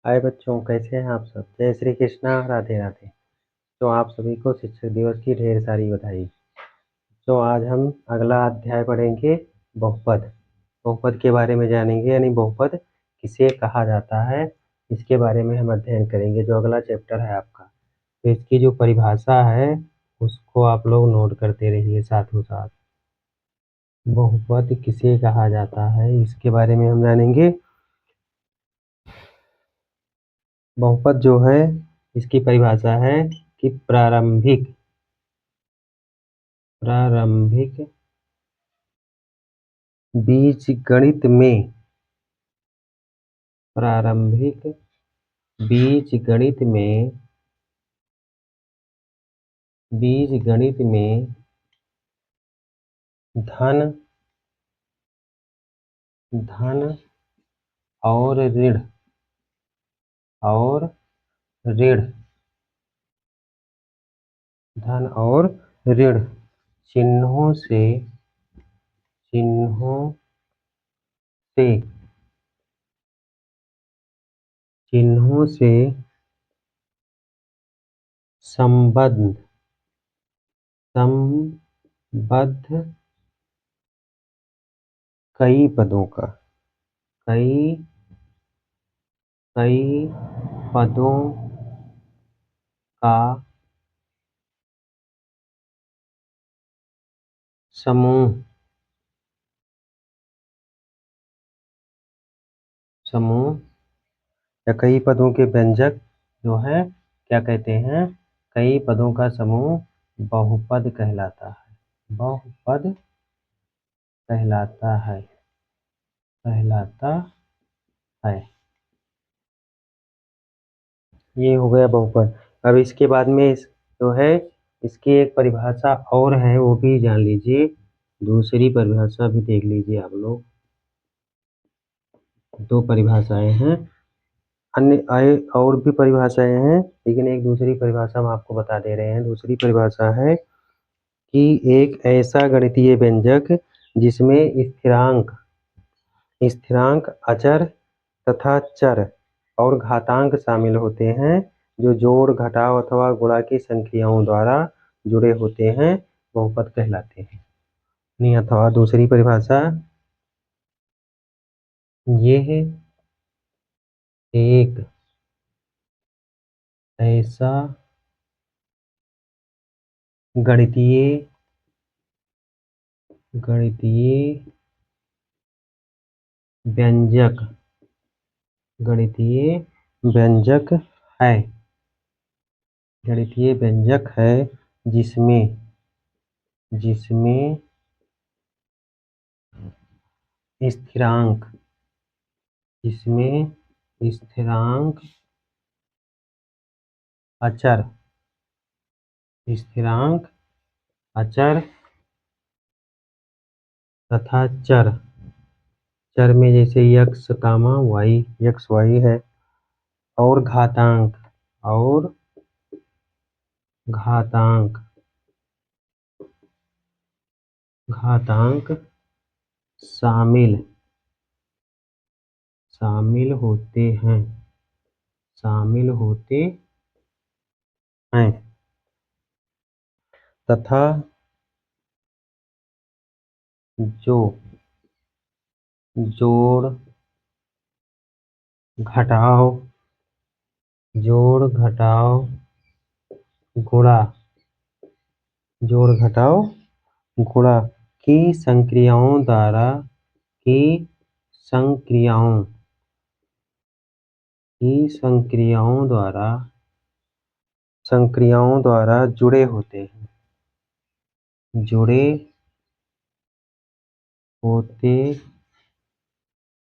हाय बच्चों, कैसे हैं आप सब। जय श्री कृष्णा, राधे राधे। तो आप सभी को शिक्षक दिवस की ढेर सारी बधाई। तो आज हम अगला अध्याय पढ़ेंगे, बहुपद। बहुपद के बारे में जानेंगे, यानी बहुपद किसे कहा जाता है, इसके बारे में हम अध्ययन करेंगे, जो अगला चैप्टर है आपका। तो इसकी जो परिभाषा है उसको आप लोग नोट करते रहिए साथों साथ। बहुपद किसे कहा जाता है इसके बारे में हम जानेंगे। बहुपद जो है, इसकी परिभाषा है कि प्रारंभिक बीजगणित में प्रारंभिक बीजगणित में धन और ऋण धन और ऋण चिन्हों से संबद्ध कई पदों का समूह या कई पदों के व्यंजक जो है क्या कहते हैं, कई पदों का समूह बहुपद कहलाता है। ये हो गया बहुपद। अब इसके बाद में जो है, इसकी एक परिभाषा और है, वो भी जान लीजिए। दूसरी परिभाषा भी देख लीजिए आप लोग। दो परिभाषाएं हैं, अन्य आए और भी परिभाषाएं हैं, लेकिन एक दूसरी परिभाषा हम आपको बता दे रहे हैं। दूसरी परिभाषा है कि एक ऐसा गणितीय व्यंजक जिसमें स्थिरांक, अचर तथा चर और घातांक शामिल होते हैं, जो जोड़, घटाव अथवा गुणा की संख्याओं द्वारा जुड़े होते हैं, बहुपद कहलाते हैं। नहीं, अथवा दूसरी परिभाषा, यह एक ऐसा गणितीय व्यंजक है जिसमें स्थिरांक अचर तथा चर में जैसे x, y, x, y है, और घातांक शामिल होते हैं तथा जो जोड़, घटाव, गुणा की संक्रियाओं द्वारा जुड़े होते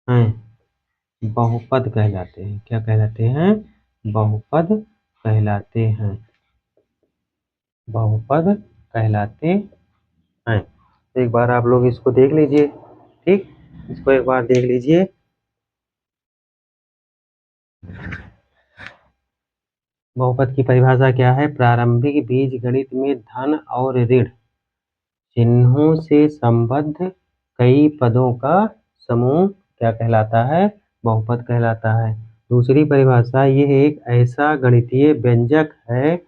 हैं, बहुपद कहलाते हैं। क्या कहलाते हैं? बहुपद कहलाते हैं। एक बार आप लोग इसको देख लीजिए। ठीक, इसको एक बार देख लीजिए। बहुपद की परिभाषा क्या है? प्रारंभिक बीजगणित में धन और ऋण चिन्हों से संबद्ध कई पदों का समूह क्या कहलाता है? बहुपद कहलाता है। दूसरी परिभाषा, ये एक ऐसा गणितीय व्यंजक है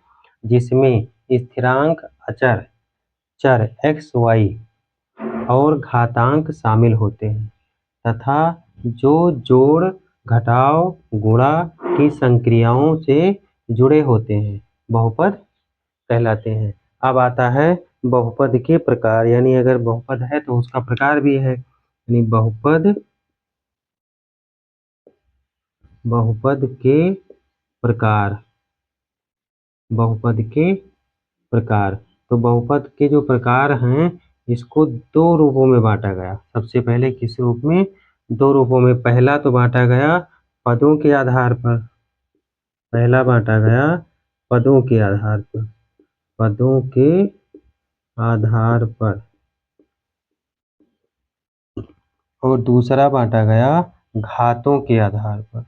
जिसमें स्थिरांक अचर चर x, y और घातांक शामिल होते हैं तथा जो जोड़, घटाव, गुणा की संक्रियाओं से जुड़े होते हैं बहुपद कहलाते हैं। अब आता है बहुपद के प्रकार, यानी अगर बहुपद है तो उसका प्रकार भी है। यानी बहुपद के प्रकार। बहुपद के प्रकार, तो बहुपद के जो प्रकार हैं इसको दो रूपों में बांटा गया। सबसे पहले किस रूप में? दो रूपों में। पहला तो बांटा गया पदों के आधार पर। पहला बांटा गया पदों के आधार पर। पदों के आधार पर। और दूसरा बांटा गया घातों के आधार पर।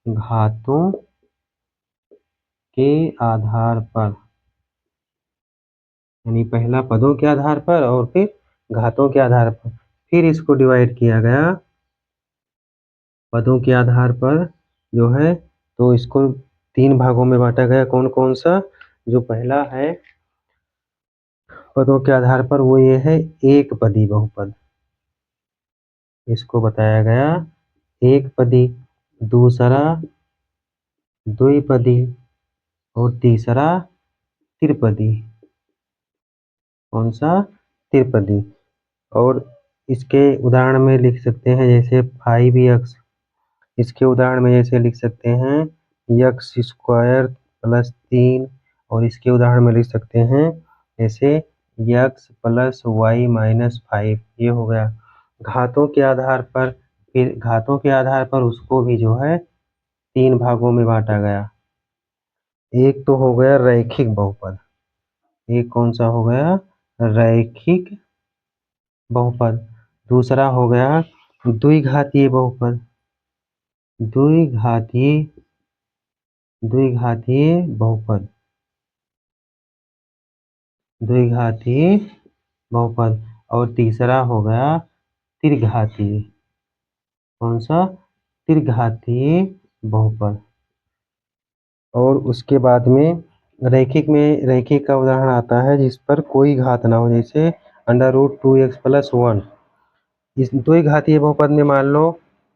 घातों के आधार पर, यानी पहला पदों के आधार पर और फिर घातों के आधार पर। फिर इसको डिवाइड किया गया पदों के आधार पर जो है, तो इसको तीन भागों में बांटा गया। कौन कौन सा? जो पहला है पदों के आधार पर वो ये है एक पदी बहुपद। इसको बताया गया एक पदी। दूसरा द्विपदी और तीसरा त्रिपदी। कौन सा? त्रिपदी। और इसके उदाहरण में लिख सकते हैं जैसे 5x। इसके उदाहरण में जैसे लिख सकते हैं x स्क्वायर प्लस 3। और इसके उदाहरण में लिख सकते हैं जैसे x प्लस वाई माइनस 5। ये हो गया घातों के आधार पर। फिर घातों के आधार पर उसको भी जो है तीन भागों में बांटा गया। एक तो हो गया रैखिक बहुपद। एक कौन सा हो गया? रैखिक बहुपद। दूसरा हो गया द्विघातीय बहुपद। द्विघातीय बहुपद। द्विघातीय बहुपद। और तीसरा हो गया त्रिघातीय। कौन सा? त्रिघातीय बहुपद। और उसके बाद में रैखिक का उदाहरण आता है जिस पर कोई घात ना हो, जैसे √2x प्लस 1। इस द्विघातीय बहुपद में मान लो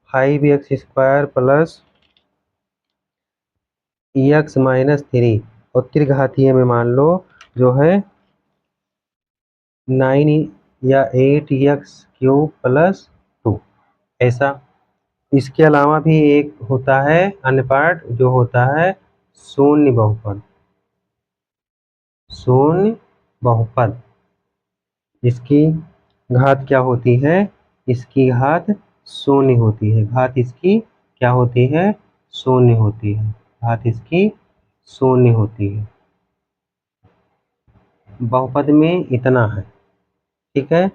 5x square plus x minus 3। और त्रिघातीय में मान लो जो है 9 या 8x³ प्लस 2। ऐसा। इसके अलावा भी एक होता है अन्य पार्ट जो होता है शून्य बहुपद। शून्य बहुपद। इसकी घात क्या होती है? इसकी घात शून्य होती है। घात इसकी क्या होती है? शून्य होती है। घात इसकी शून्य होती है। बहुपद में इतना है। ठीक है,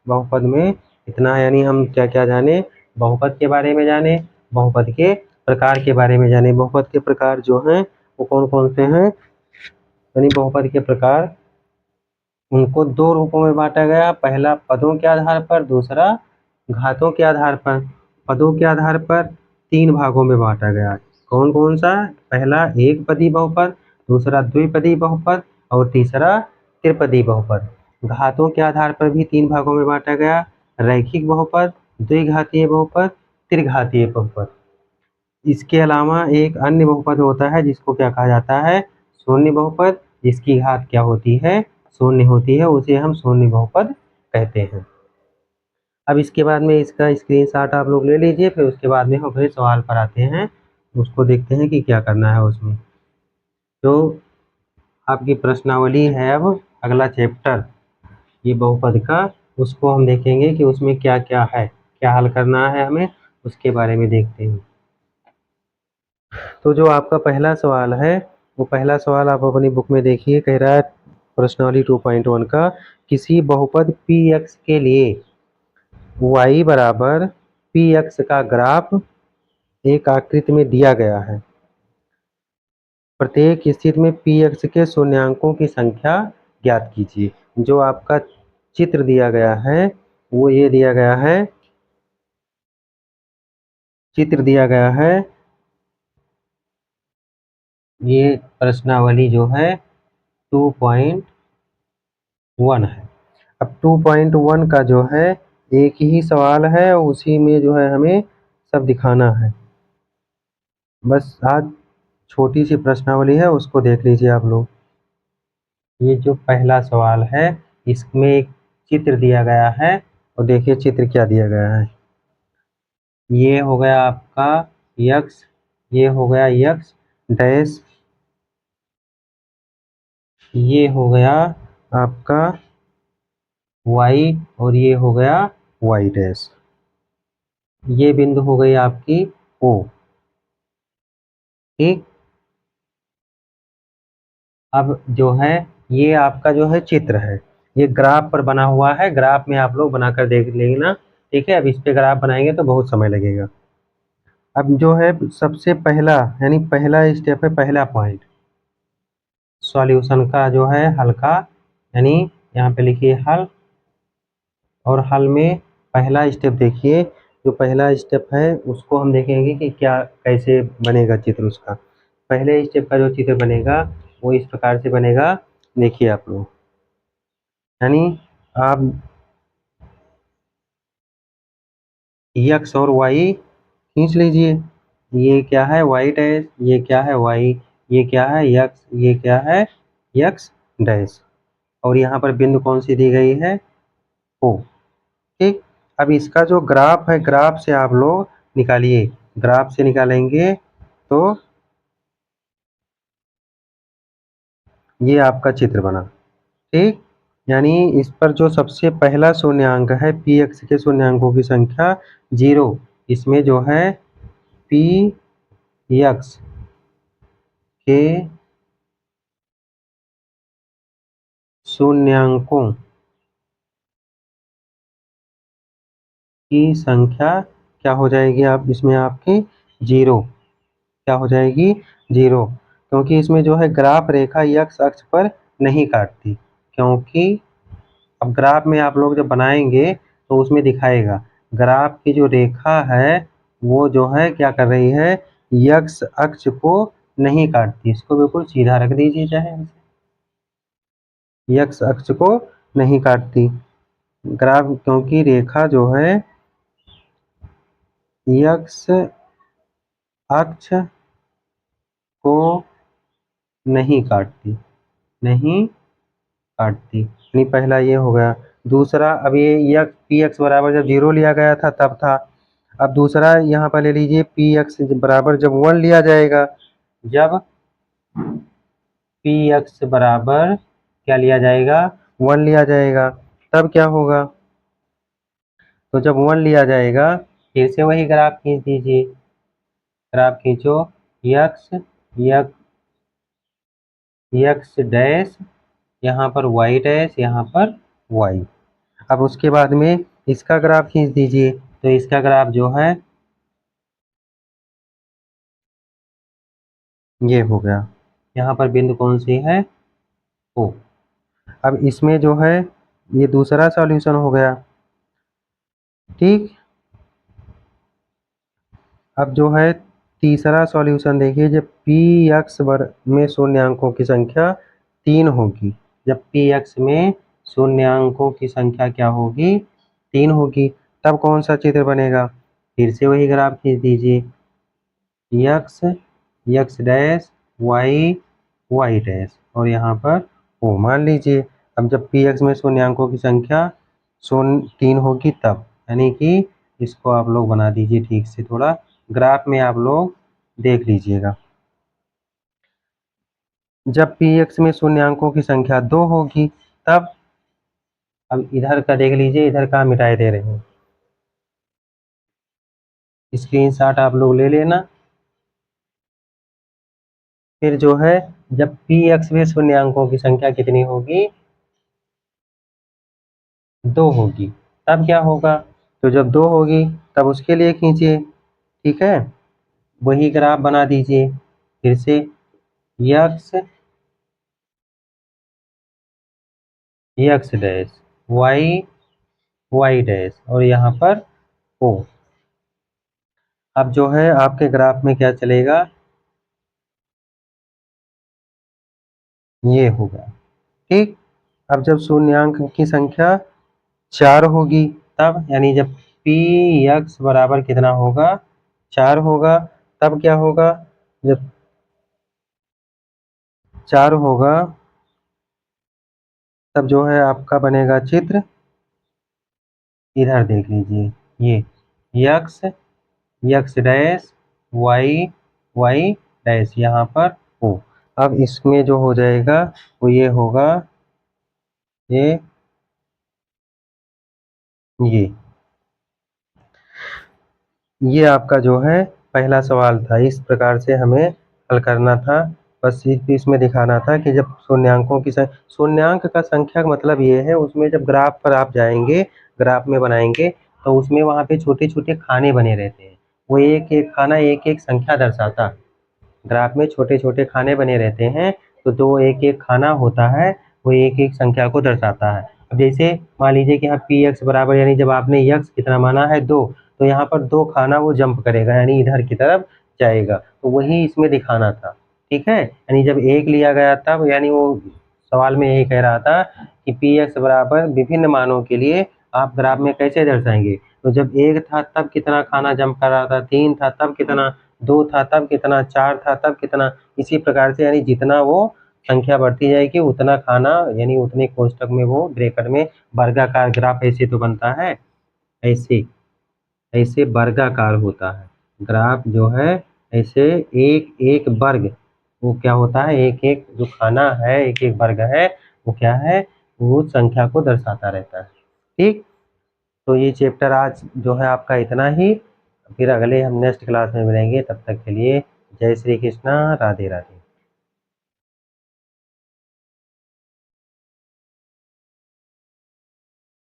बहुपद में इतना है। यानी हम क्या क्या जाने? बहुपद के बारे में जाने, बहुपद के प्रकार के बारे में जाने। बहुपद के प्रकार जो हैं वो कौन कौन से हैं? यानी बहुपद के प्रकार उनको दो रूपों में बांटा गया। पहला पदों के आधार पर, दूसरा घातों के आधार पर। पदों के आधार पर तीन भागों में बांटा गया। कौन कौन सा? पहला एक पदी बहुपद, दूसरा द्विपदी बहुपद और तीसरा त्रिपदी बहुपद। घातों के आधार पर भी तीन भागों में बांटा गया। रैखिक बहुपद, द्विघातीय बहुपद, त्रिघातीय बहुपद। इसके अलावा एक अन्य बहुपद होता है जिसको क्या कहा जाता है? शून्य बहुपद। जिसकी घात क्या होती है? शून्य होती है। उसे हम शून्य बहुपद कहते हैं। अब इसके बाद में इसका स्क्रीनशॉट आप लोग ले लीजिए। फिर उसके बाद में हम अपने सवाल पर आते हैं, उसको देखते हैं कि क्या करना है उसमें। तो आपकी प्रश्नावली है अब अगला चैप्टर ये बहुपद का, उसको हम देखेंगे कि उसमें क्या क्या है, क्या हल करना है हमें, उसके बारे में देखते हैं। तो जो आपका पहला सवाल है वो पहला सवाल आप अपनी बुक में देखिए। कह रहा है प्रश्नावली 2.1 का, किसी बहुपद px के लिए y बराबर px का ग्राफ एक आकृति में दिया गया है। प्रत्येक स्थिति में px के शून्यांकों की संख्या ज्ञात कीजिए। जो आपका चित्र दिया गया है वो ये दिया गया है चित्र दिया गया है, ये प्रश्नावली जो है 2.1 है। अब 2.1 का जो है एक ही सवाल है, उसी में जो है हमें सब दिखाना है। बस आज छोटी सी प्रश्नावली है, उसको देख लीजिए आप लोग। ये जो पहला सवाल है, इसमें एक चित्र दिया गया है, और देखिए चित्र क्या दिया गया है। ये हो गया आपका यक्स, ये हो गया यक्स डैश, ये हो गया आपका वाई, और ये हो गया वाई डैश। ये बिंदु हो गई आपकी ओ। ठीक, अब जो है ये आपका जो है चित्र है, ये ग्राफ पर बना हुआ है, ग्राफ में आप लोग बनाकर देख लेना। ठीक है, अब इस पे ग्राफ बनाएंगे तो बहुत समय लगेगा। अब जो है सबसे पहला, यानी पहला स्टेप है, पहला पॉइंट सॉल्यूशन का जो है हल का, यानी यहाँ पे लिखिए हल, और हल में पहला स्टेप देखिए, जो पहला स्टेप है उसको हम देखेंगे कि क्या कैसे बनेगा चित्र उसका। पहले स्टेप का जो चित्र बनेगा वो इस प्रकार से बनेगा, देखिए आप लोग, यानी आप यक्स और वाई खींच लीजिए। ये क्या है वाई डैश, ये क्या है वाई, ये क्या है यक्स, ये क्या है यक्स डैश, और यहाँ पर बिंदु कौन सी दी गई है ओ। ठीक, अब इसका जो ग्राफ है, ग्राफ से आप लोग निकालिए, ग्राफ से निकालेंगे तो ये आपका चित्र बना। ठीक, यानी इस पर जो सबसे पहला शून्यांक है, पी एक्स के शून्यांकों की संख्या 0, इसमें जो है पी एक्स के शून्यांकों की संख्या क्या हो जाएगी, आप इसमें आपकी 0, क्या हो जाएगी 0, क्योंकि इसमें जो है ग्राफ रेखा एक्स अक्ष पर नहीं काटती, क्योंकि अब ग्राफ में आप लोग जब बनाएंगे तो उसमें दिखाएगा ग्राफ की जो रेखा है वो जो है क्या कर रही है, एक्स अक्ष को नहीं काटती। इसको बिल्कुल सीधा रख दीजिए, चाहे एक्स अक्ष को नहीं काटती ग्राफ, क्योंकि रेखा जो है एक्स अक्ष को नहीं काटती, नहीं काटती, यानी पहला ये हो गया। दूसरा, अब ये यक्स पी एक्स बराबर जब 0 लिया गया था तब था। अब दूसरा यहाँ पर ले लीजिए, पी एक्स बराबर जब 1 लिया जाएगा, जब पी एक्स बराबर क्या लिया जाएगा 1 लिया जाएगा, तब क्या होगा, तो जब 1 लिया जाएगा फिर से वही ग्राफ खींच दीजिए, ग्राफ खींचो यक्स यक्स यक्स डैश, यहाँ पर वाई डैश, यहाँ पर वाई। अब उसके बाद में इसका ग्राफ खींच दीजिए, तो इसका ग्राफ जो है ये हो गया, यहाँ पर बिंदु कौन सी है ओ। अब इसमें जो है ये दूसरा सॉल्यूशन हो गया। ठीक, अब जो है तीसरा सॉल्यूशन देखिए, जब पी एक्स वर्ग में शून्यांकों की संख्या 3 होगी, जब पी एक्स में शून्यांकों की संख्या क्या होगी 3 होगी, तब कौन सा चित्र बनेगा, फिर से वही ग्राफ खींच दीजिए, X X dash Y Y dash, और यहाँ पर ओ मान लीजिए। अब जब पी एक्स में शून्यांकों की संख्या 3 होगी तब, यानी कि इसको आप लोग बना दीजिए ठीक से, थोड़ा ग्राफ में आप लोग देख लीजिएगा। जब पी एक्स में शून्यांकों की संख्या 2 होगी तब, अब इधर का देख लीजिए, इधर का मिटाए दे रहे हैं, स्क्रीनशॉट आप लोग ले लेना। फिर जो है जब पी एक्स में शून्यांकों की संख्या कितनी होगी 2 होगी, तब क्या होगा, तो जब 2 होगी तब उसके लिए खींचिए। ठीक है, वही ग्राफ बना दीजिए फिर से, X X dash Y Y dash, और यहाँ पर ओ। अब जो है आपके ग्राफ में क्या चलेगा, ये होगा। ठीक। अब जब शून्यांक की संख्या 4 होगी तब, यानी जब पी एक्स बराबर कितना होगा, 4 होगा, तब क्या होगा, जब 4 होगा तब जो है आपका बनेगा चित्र, इधर देख लीजिए, ये X, X dash, Y, Y dash, यहाँ पर ओ। अब इसमें जो हो जाएगा वो ये होगा, ये ये ये आपका जो है पहला सवाल था। इस प्रकार से हमें हल करना था। बस सिर्फ इसमें दिखाना था कि जब शून्यांकों की शून्यांक का संख्या का मतलब ये है, उसमें जब ग्राफ पर आप जाएंगे, ग्राफ में बनाएंगे तो उसमें वहाँ पे छोटे छोटे खाने बने रहते हैं। वो एक एक खाना एक एक संख्या दर्शाता है। ग्राफ में छोटे छोटे खाने बने रहते हैं, तो जो एक एक खाना होता है वो एक एक संख्या को दर्शाता है। अब जैसे मान लीजिए कि यहाँ पी एक्स बराबर, यानी जब आपने यक्स कितना माना है 2, तो यहाँ पर 2 खाना वो जंप करेगा, यानी इधर की तरफ जाएगा, तो वही इसमें दिखाना था। ठीक है, यानी जब 1 लिया गया तब, यानी वो सवाल में यही कह रहा था कि पी एक्स बराबर विभिन्न मानों के लिए आप ग्राफ में कैसे दर्शाएंगे। तो जब 1 था तब कितना खाना जंप कर रहा था, 3 था तब कितना, 2 था तब कितना, 4 था तब कितना, इसी प्रकार से, यानी जितना वो संख्या बढ़ती जाएगी उतना खाना, यानी उतने कोष्टक में वो ब्रैकेट में वर्गाकार ग्राफ ऐसे तो बनता है, ऐसे ऐसे वर्गाकार होता है ग्राफ जो है, ऐसे एक एक वर्ग, वो क्या होता है, एक एक जो खाना है, एक एक वर्ग है, वो क्या है, वो संख्या को दर्शाता रहता है। ठीक। तो ये चैप्टर आज जो है आपका इतना ही। फिर अगले हम नेक्स्ट क्लास में मिलेंगे, तब तक के लिए जय श्री कृष्णा, राधे राधे।